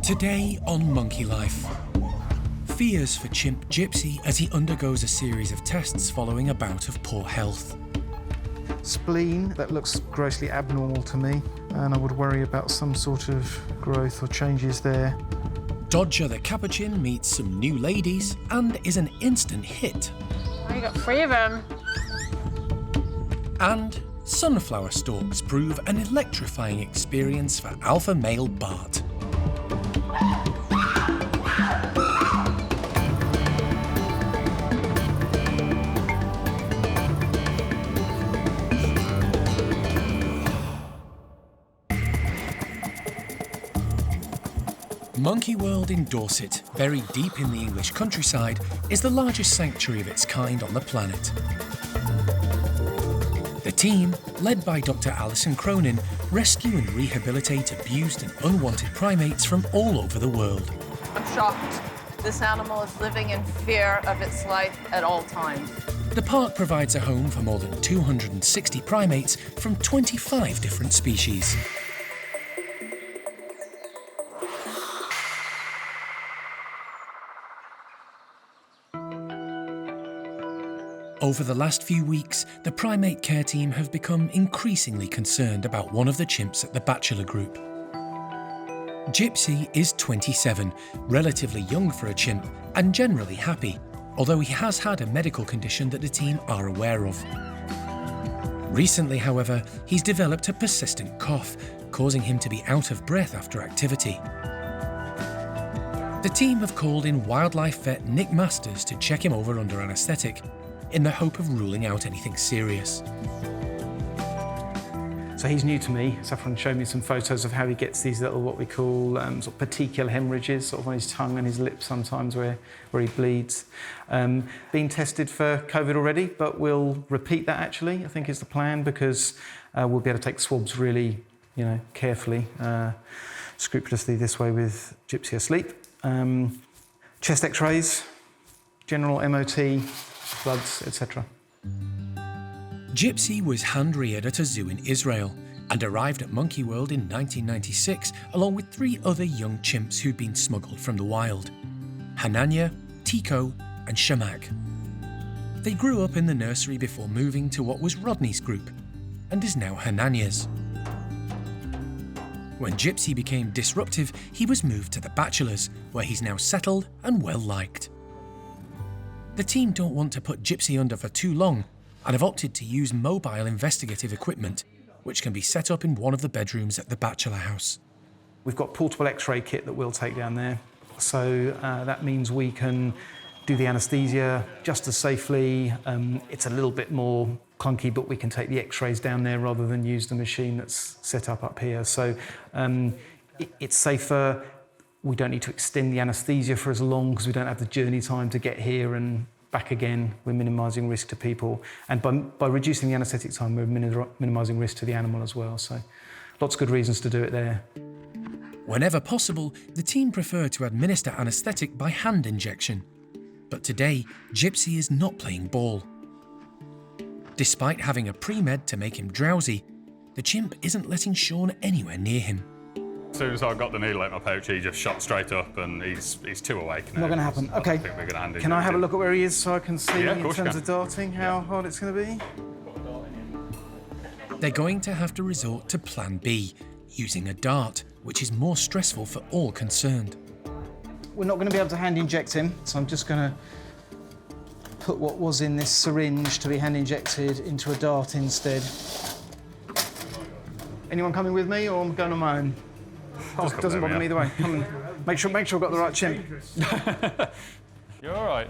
Today on Monkey Life. Fears for chimp Gypsy as he undergoes a series of tests following a bout of poor health. Spleen that looks grossly abnormal to me, and I would worry about some sort of growth or changes there. Dodger the Capuchin meets some new ladies and is an instant hit. Oh, you got 3 of them. And sunflower stalks prove an electrifying experience for alpha male Bart. Monkey World in Dorset, buried deep in the English countryside, is the largest sanctuary of its kind on the planet. The team, led by Dr. Alison Cronin, rescue and rehabilitate abused and unwanted primates from all over the world. I'm shocked. This animal is living in fear of its life at all times. The park provides a home for more than 260 primates from 25 different species. Over the last few weeks, the primate care team have become increasingly concerned about one of the chimps at the bachelor group. Gypsy is 27, relatively young for a chimp, and generally happy, although he has had a medical condition that the team are aware of. Recently, however, he's developed a persistent cough, causing him to be out of breath after activity. The team have called in wildlife vet Nick Masters to check him over under anaesthetic, in the hope of ruling out anything serious. So he's new to me. Saffron showed me some photos of how he gets these little, what we call sort of petechial hemorrhages, sort of on his tongue and his lips sometimes where he bleeds. Been tested for COVID already, but we'll repeat that actually, I think is the plan, because we'll be able to take swabs really, carefully, scrupulously this way with Gypsy asleep. Chest x-rays, general MOT, bloods, etc. Gypsy was hand-reared at a zoo in Israel and arrived at Monkey World in 1996 along with 3 other young chimps who'd been smuggled from the wild: Hananya, Tico and Shamak. They grew up in the nursery before moving to what was Rodney's group and is now Hananya's. When Gypsy became disruptive, he was moved to the bachelors, where he's now settled and well-liked. The team don't want to put Gypsy under for too long and have opted to use mobile investigative equipment, which can be set up in one of the bedrooms at the bachelor house. We've got portable x-ray kit that we'll take down there, so that means we can do the anesthesia just as safely. It's a little bit more clunky, but we can take the x-rays down there rather than use the machine that's set up here. So it's safer. We don't need to extend the anesthesia for as long because we don't have the journey time to get here and back again. We're minimising risk to people. And by reducing the anaesthetic time, we're minimising risk to the animal as well. So lots of good reasons to do it there. Whenever possible, the team prefer to administer anaesthetic by hand injection. But today, Gypsy is not playing ball. Despite having a pre-med to make him drowsy, the chimp isn't letting Sean anywhere near him. As soon as I got the needle in my pouch, he just shot straight up and he's too awake now. Not going to happen. I OK. don't think we're gonna hand him Can I have a in. look at where he is so I can see Yeah, in terms of darting how hard it's going to be? They're going to have to resort to Plan B, using a dart, which is more stressful for all concerned. We're not going to be able to hand inject him, so I'm just going to put what was in this syringe to be hand injected into a dart instead. Anyone coming with me, or I'm going on my own? Oh, doesn't bother me either way. Come and make sure I've got the right chimp. You're all right.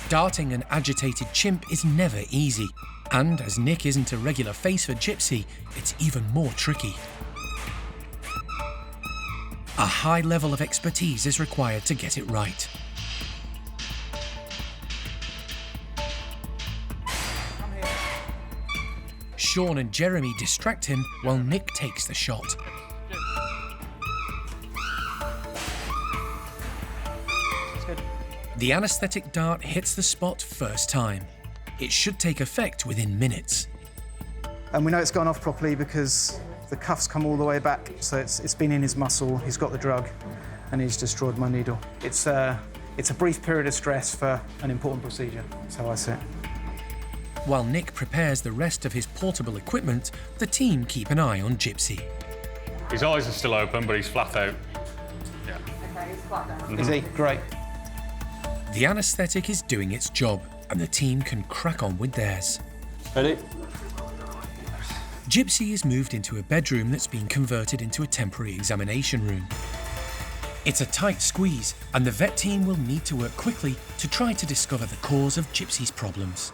Darting an agitated chimp is never easy, and as Nick isn't a regular face for Gypsy, it's even more tricky. A high level of expertise is required to get it right. Sean and Jeremy distract him while Nick takes the shot. The anaesthetic dart hits the spot first time. It should take effect within minutes. And we know it's gone off properly because The cuffs come all the way back, so it's been in his muscle, he's got the drug, and he's destroyed my needle. It's a brief period of stress for an important procedure, that's how I see it. While Nick prepares the rest of his portable equipment, the team keep an eye on Gypsy. His eyes are still open, but he's flat out. Yeah. Okay, he's flat down. Is he? Great. The anaesthetic is doing its job, and the team can crack on with theirs. Ready? Gypsy is moved into a bedroom that's been converted into a temporary examination room. It's a tight squeeze, and the vet team will need to work quickly to try to discover the cause of Gypsy's problems.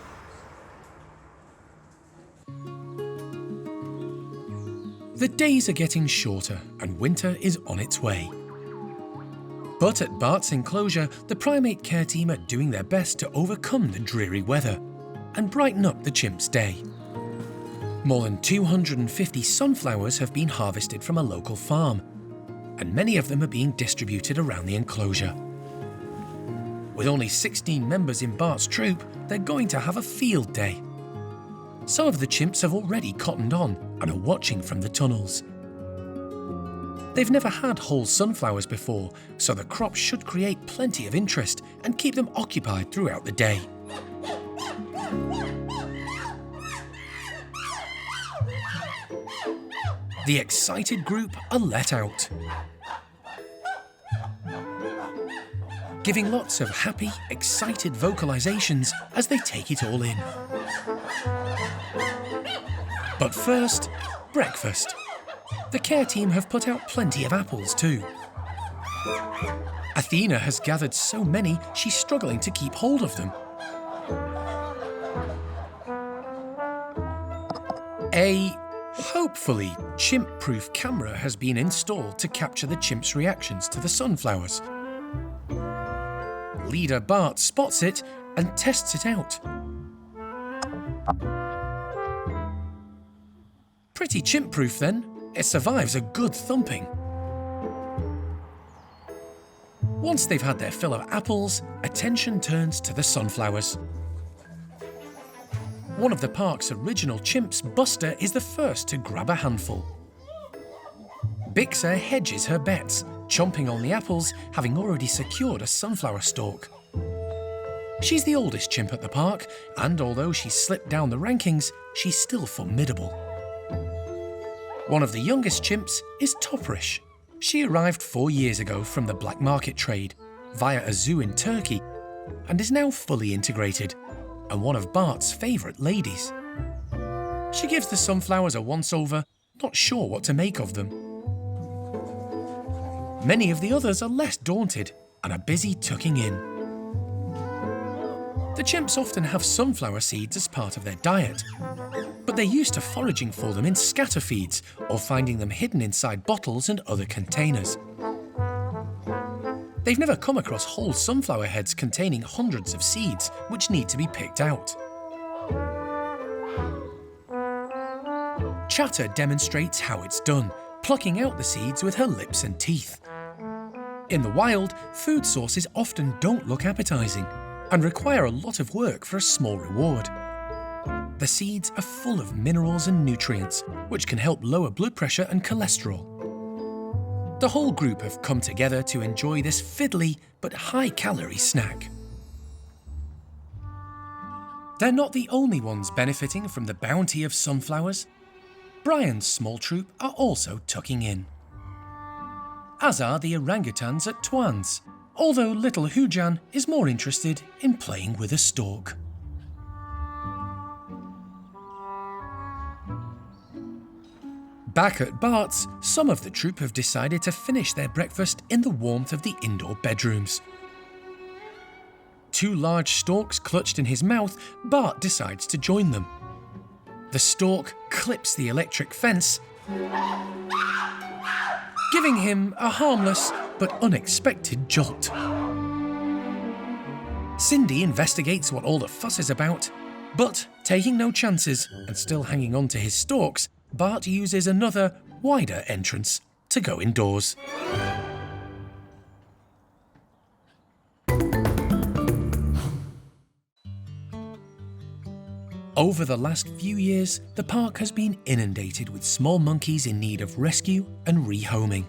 The days are getting shorter, and winter is on its way. But at Bart's enclosure, the primate care team are doing their best to overcome the dreary weather and brighten up the chimp's day. More than 250 sunflowers have been harvested from a local farm, and many of them are being distributed around the enclosure. With only 16 members in Bart's troop, they're going to have a field day. Some of the chimps have already cottoned on and are watching from the tunnels. They've never had whole sunflowers before, so the crop should create plenty of interest and keep them occupied throughout the day. The excited group are let out, giving lots of happy, excited vocalizations as they take it all in. But first, breakfast. The care team have put out plenty of apples too. Athena has gathered so many she's struggling to keep hold of them. A hopefully chimp-proof camera has been installed to capture the chimp's reactions to the sunflowers. Leader Bart spots it and tests it out. Pretty chimp-proof then. It survives a good thumping. Once they've had their fill of apples, attention turns to the sunflowers. One of the park's original chimps, Buster, is the first to grab a handful. Bixer hedges her bets, chomping on the apples, having already secured a sunflower stalk. She's the oldest chimp at the park, and although she's slipped down the rankings, she's still formidable. One of the youngest chimps is Toprish. She arrived 4 years ago from the black market trade, via a zoo in Turkey, and is now fully integrated, and one of Bart's favourite ladies. She gives the sunflowers a once-over, not sure what to make of them. Many of the others are less daunted and are busy tucking in. The chimps often have sunflower seeds as part of their diet, but they're used to foraging for them in scatter feeds or finding them hidden inside bottles and other containers. They've never come across whole sunflower heads containing hundreds of seeds which need to be picked out. Chatter demonstrates how it's done, plucking out the seeds with her lips and teeth. In the wild, food sources often don't look appetizing and require a lot of work for a small reward. The seeds are full of minerals and nutrients, which can help lower blood pressure and cholesterol. The whole group have come together to enjoy this fiddly but high-calorie snack. They're not the only ones benefiting from the bounty of sunflowers. Brian's small troop are also tucking in. As are the orangutans at Twan's, although little Hujan is more interested in playing with a stalk. Back at Bart's, some of the troop have decided to finish their breakfast in the warmth of the indoor bedrooms. 2 large stalks clutched in his mouth, Bart decides to join them. The stalk clips the electric fence, giving him a harmless but unexpected jolt. Cindy investigates what all the fuss is about, but taking no chances and still hanging on to his stalks, Bart uses another, wider entrance to go indoors. Over the last few years, the park has been inundated with small monkeys in need of rescue and rehoming.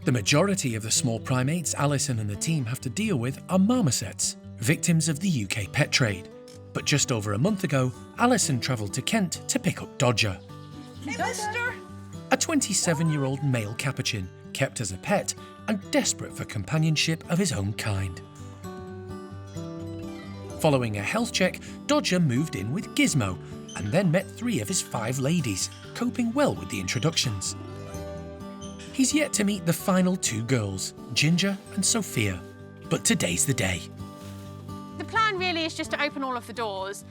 The majority of the small primates Alison and the team have to deal with are marmosets, victims of the UK pet trade. But just over a month ago, Alison travelled to Kent to pick up Dodger, Hey, mister. a 27-year-old male capuchin kept as a pet and desperate for companionship of his own kind. Following a health check, Dodger moved in with Gizmo and then met 3 of his 5 ladies, coping well with the introductions. He's yet to meet the final 2 girls, Ginger and Sophia, but today's the day. The plan really is just to open all of the doors.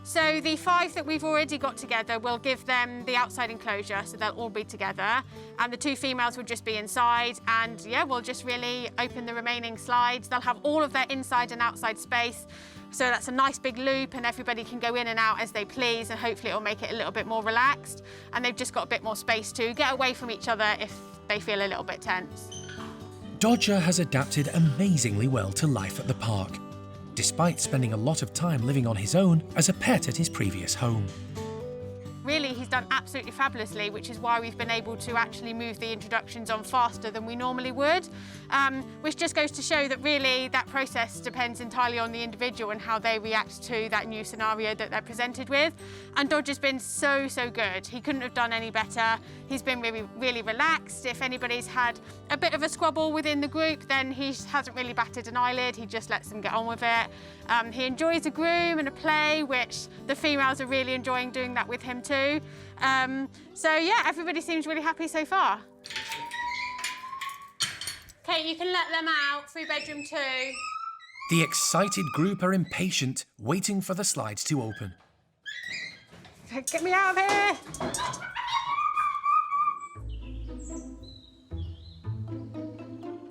So the 5 that we've already got together will give them the outside enclosure, so they'll all be together. And the 2 females will just be inside, and yeah, we'll just really open the remaining slides. They'll have all of their inside and outside space. So that's a nice big loop, and everybody can go in and out as they please, and hopefully it'll make it a little bit more relaxed. And they've just got a bit more space to get away from each other if they feel a little bit tense. Dodger has adapted amazingly well to life at the park, despite spending a lot of time living on his own as a pet at his previous home. Really, he's done absolutely fabulously, which is why we've been able to actually move the introductions on faster than we normally would, which just goes to show that really that process depends entirely on the individual and how they react to that new scenario that they're presented with. And Dodger's been so good. He couldn't have done any better. He's been really relaxed. If anybody's had a bit of a squabble within the group, then he hasn't really batted an eyelid. He just lets them get on with it. He enjoys a groom and a play, which the females are really enjoying doing that with him too. So yeah, everybody seems really happy so far. Okay, you can let them out through bedroom 2. The excited group are impatient, waiting for the slides to open. Get me out of here!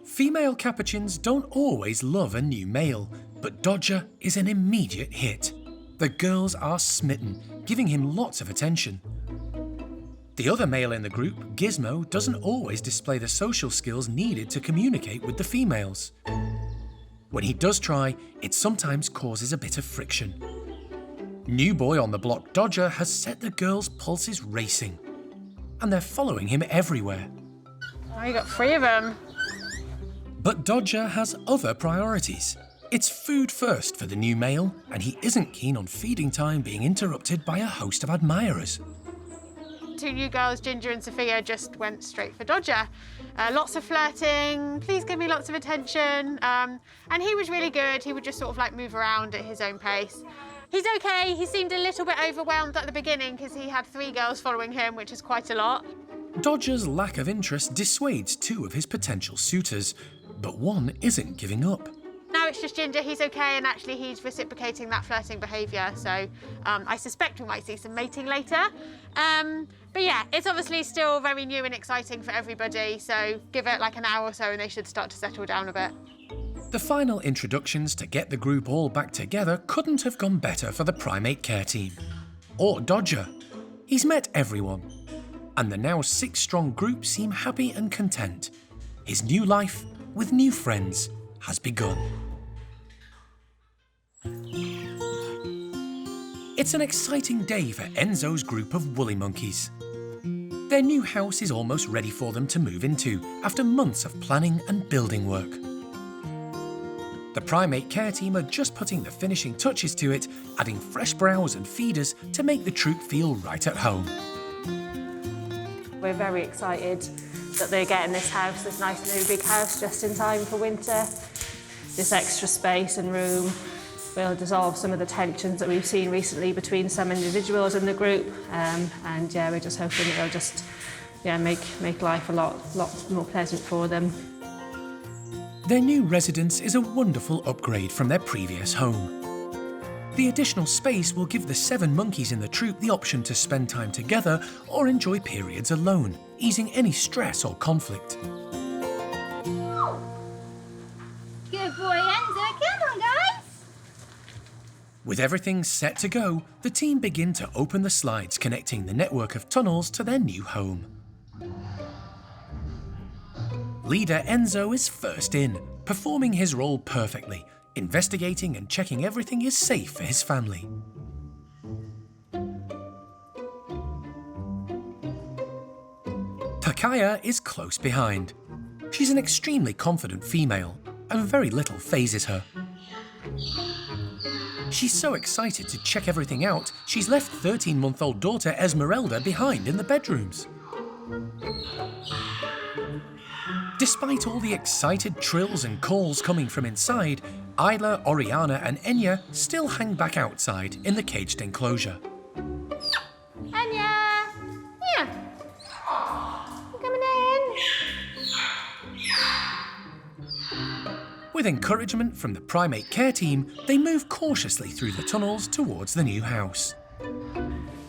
Female capuchins don't always love a new male, but Dodger is an immediate hit. The girls are smitten, giving him lots of attention. The other male in the group, Gizmo, doesn't always display the social skills needed to communicate with the females. When he does try, it sometimes causes a bit of friction. New boy on the block Dodger has set the girls' pulses racing, and they're following him everywhere. Oh, you got 3 of them. But Dodger has other priorities. It's food first for the new male, and he isn't keen on feeding time being interrupted by a host of admirers. 2 new girls, Ginger and Sophia, just went straight for Dodger. Lots of flirting, please give me lots of attention. And he was really good. He would just sort of like move around at his own pace. He's okay. He seemed a little bit overwhelmed at the beginning because he had 3 girls following him, which is quite a lot. Dodger's lack of interest dissuades 2 of his potential suitors, but one isn't giving up. Now it's just Ginger, he's okay, and actually he's reciprocating that flirting behaviour, so I suspect we might see some mating later. But yeah, it's obviously still very new and exciting for everybody, so give it like an hour or so and they should start to settle down a bit. The final introductions to get the group all back together couldn't have gone better for the primate care team. Or Dodger. He's met everyone. And the now 6-strong group seem happy and content. His new life, with new friends, has begun. It's an exciting day for Enzo's group of woolly monkeys. Their new house is almost ready for them to move into after months of planning and building work. The primate care team are just putting the finishing touches to it, adding fresh browse and feeders to make the troop feel right at home. We're very excited that they're getting this house, this nice new big house, just in time for winter. This extra space and room will dissolve some of the tensions that we've seen recently between some individuals in the group, and yeah, we're just hoping it'll just make life a lot more pleasant for them. Their new residence is a wonderful upgrade from their previous home. The additional space will give the 7 monkeys in the troop the option to spend time together or enjoy periods alone, easing any stress or conflict. Good boy, Enzo. Come on, guys. With everything set to go, the team begin to open the slides connecting the network of tunnels to their new home. Leader Enzo is first in, performing his role perfectly, investigating and checking everything is safe for his family. Takaya is close behind. She's an extremely confident female, and very little phases her. She's so excited to check everything out, she's left 13-month-old daughter Esmeralda behind in the bedrooms. Despite all the excited trills and calls coming from inside, Isla, Oriana and Enya still hang back outside in the caged enclosure. Enya! Here! You coming in? With encouragement from the primate care team, they move cautiously through the tunnels towards the new house.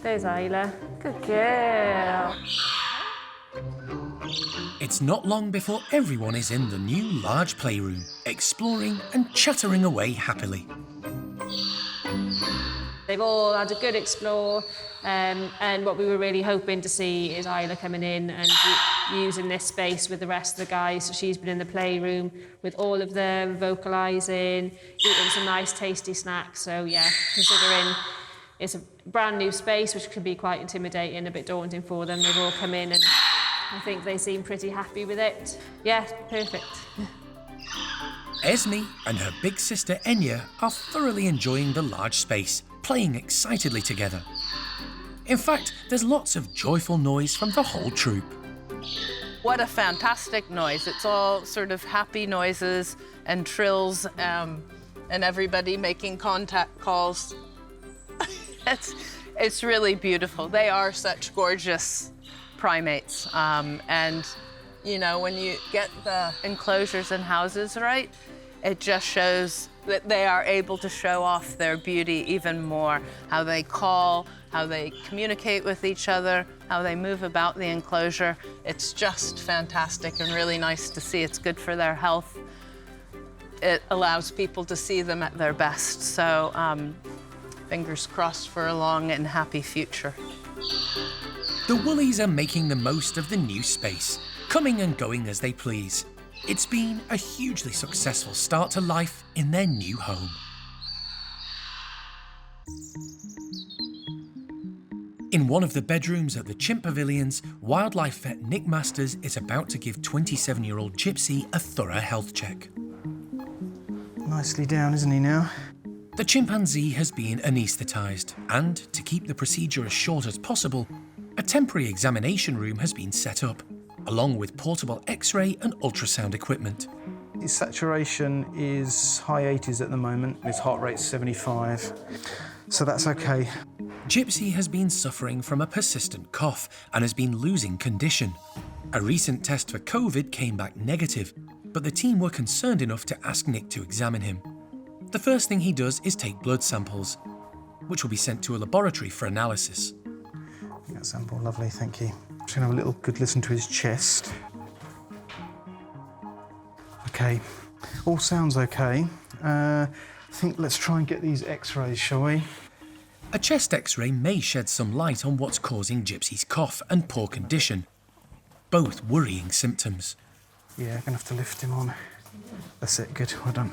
There's Isla. Good girl. It's not long before everyone is in the new large playroom, exploring and chattering away happily. They've all had a good explore, and what we were really hoping to see is Isla coming in and using this space with the rest of the guys. So she's been in the playroom with all of them, vocalising, eating some nice tasty snacks. So yeah, considering it's a brand new space, which can be quite intimidating, a bit daunting for them, they've all come in and I think they seem pretty happy with it. Yeah, perfect. Esme and her big sister Enya are thoroughly enjoying the large space, playing excitedly together. In fact, there's lots of joyful noise from the whole troop. What a fantastic noise. It's all sort of happy noises and trills and everybody making contact calls. It's really beautiful. They are such gorgeous primates. And, you know, when you get the enclosures and houses right, it just shows that they are able to show off their beauty even more. How they call, how they communicate with each other, how they move about the enclosure. It's just fantastic and really nice to see. It's good for their health. It allows people to see them at their best. So fingers crossed for a long and happy future. The Woolies are making the most of the new space, coming and going as they please. It's been a hugely successful start to life in their new home. In one of the bedrooms at the Chimp Pavilions, wildlife vet Nick Masters is about to give 27-year-old Gypsy a thorough health check. Nicely down, isn't he now? The chimpanzee has been anaesthetised, and to keep the procedure as short as possible, a temporary examination room has been set up, along with portable X-ray and ultrasound equipment. His saturation is high 80s at the moment. His heart rate's 75, so that's okay. Gypsy has been suffering from a persistent cough and has been losing condition. A recent test for COVID came back negative, but the team were concerned enough to ask Nick to examine him. The first thing he does is take blood samples, which will be sent to a laboratory for analysis. That sample, lovely, thank you. Just gonna have a little good listen to his chest. Okay, all sounds okay. I think let's try and get these X-rays, shall we? A chest X-ray may shed some light on what's causing Gypsy's cough and poor condition, both worrying symptoms. Yeah, I'm gonna have to lift him on. That's it, good, well done.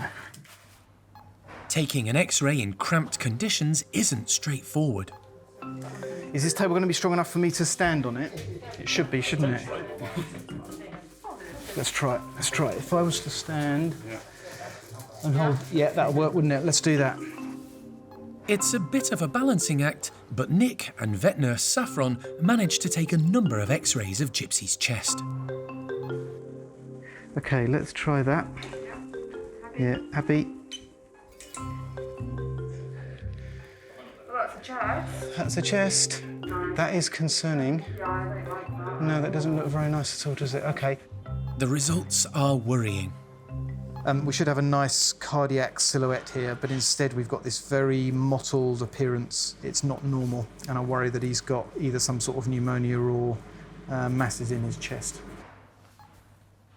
Taking an X-ray in cramped conditions isn't straightforward. Is this table gonna be strong enough for me to stand on it? It should be, shouldn't it? Let's try it, let's try it. If I was to stand and hold, yeah, that'll work, wouldn't it? Let's do that. It's a bit of a balancing act, but Nick and vet nurse Saffron managed to take a number of X-rays of Gypsy's chest. Okay, let's try that. Yeah, happy? That's a chest. That's a chest. That is concerning. No, that doesn't look very nice at all, does it? Okay. The results are worrying. We should have a nice cardiac silhouette here, but instead we've got this very mottled appearance. It's not normal, and I worry that he's got either some sort of pneumonia or masses in his chest.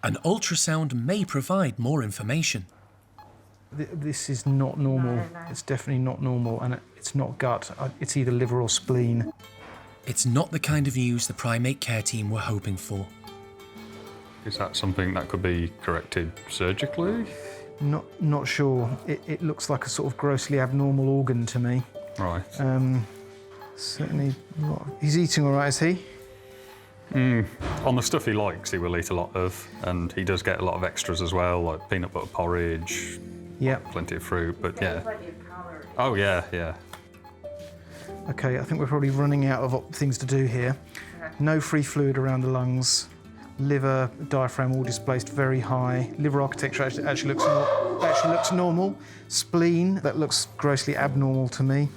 An ultrasound may provide more information. This is not normal. No. It's definitely not normal, and it's not gut. It's either liver or spleen. It's not the kind of news the primate care team were hoping for. Is that something that could be corrected surgically? Not sure. It looks like a sort of grossly abnormal organ to me. Right. Certainly not. He's eating all right, is he? On the stuff he likes, he will eat a lot of, and he does get a lot of extras as well, like peanut butter porridge, Yep. plenty of fruit, but yeah. Oh, yeah, yeah. Okay, I think we're probably running out of things to do here. No free fluid around the lungs. Liver, diaphragm all displaced very high. Liver architecture actually looks normal. Spleen, that looks grossly abnormal to me.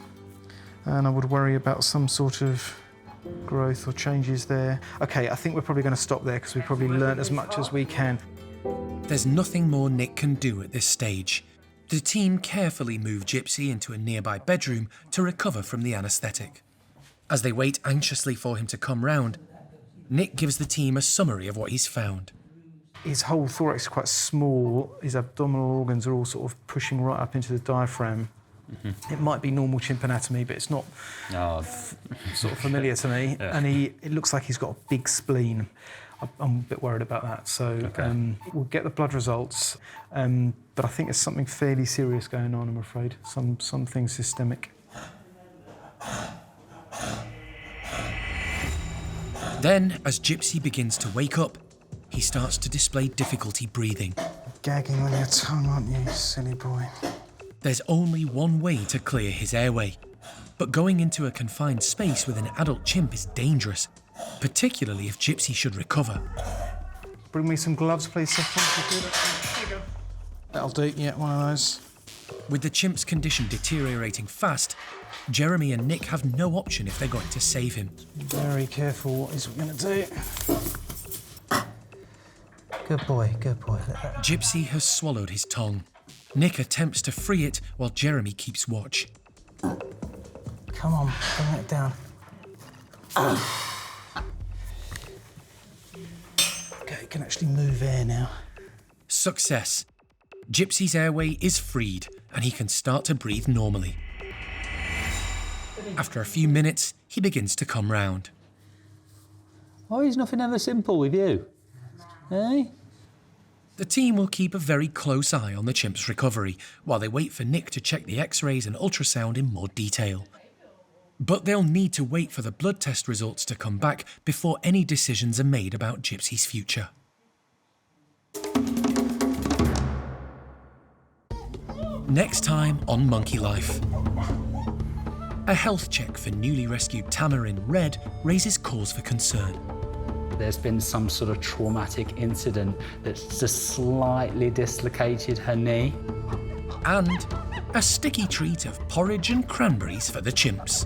And I would worry about some sort of growth or changes there. Okay, I think we're probably going to stop there because we've probably learnt as much as we can. There's nothing more Nick can do at this stage. The team carefully move Gypsy into a nearby bedroom to recover from the anaesthetic. As they wait anxiously for him to come round, Nick gives the team a summary of what he's found. His whole thorax is quite small. His abdominal organs are all sort of pushing right up into the diaphragm. It might be normal chimp anatomy, but it's not sort of familiar to me. Yeah. And it looks like he's got a big spleen. I'm a bit worried about that. So we'll get the blood results. But I think there's something fairly serious going on, I'm afraid. Something systemic. Then, as Gypsy begins to wake up, he starts to display difficulty breathing. Gagging on your tongue, aren't you, silly boy? There's only one way to clear his airway, but going into a confined space with an adult chimp is dangerous, particularly if Gypsy should recover. Bring me some gloves, please, Seth. That'll do, yeah, one of those. With the chimp's condition deteriorating fast, Jeremy and Nick have no option if they're going to save him. Very careful what he's going to do. Good boy, good boy. Gypsy has swallowed his tongue. Nick attempts to free it while Jeremy keeps watch. Come on, bring it down. Okay, can actually move air now. Success. Gypsy's airway is freed and he can start to breathe normally. After a few minutes, he begins to come round. Why is nothing ever simple with you? Eh? The team will keep a very close eye on the chimp's recovery while they wait for Nick to check the x-rays and ultrasound in more detail. But they'll need to wait for the blood test results to come back before any decisions are made about Gypsy's future. Next time on Monkey Life. A health check for newly rescued Tamarin Red raises cause for concern. There's been some sort of traumatic incident that's just slightly dislocated her knee. And a sticky treat of porridge and cranberries for the chimps.